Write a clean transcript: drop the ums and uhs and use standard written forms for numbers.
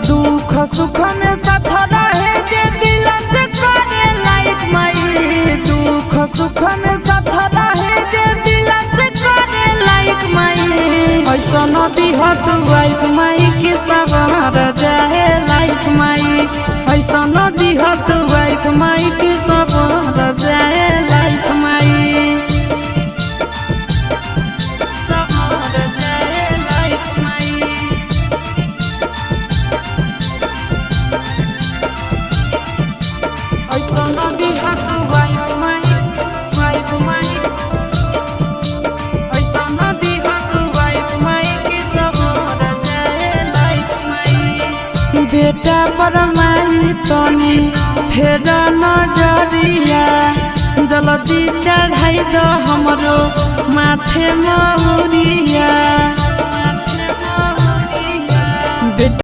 दुख सुख में साथ रहे जे दिल से करे लाइक माई। दुख सुख में साथ रहे जे दिल से करे लाइक माई। ऐसा नदी हत वाइफ माई के सवार जाए लाइक माई। ऐसा नदी हत वाइफ माई के सवार जाए लाइक माई। बेटा पर माई तनी फेर नजरिया जल्दी चढ़ाई दो हमरो माथे महुरिया।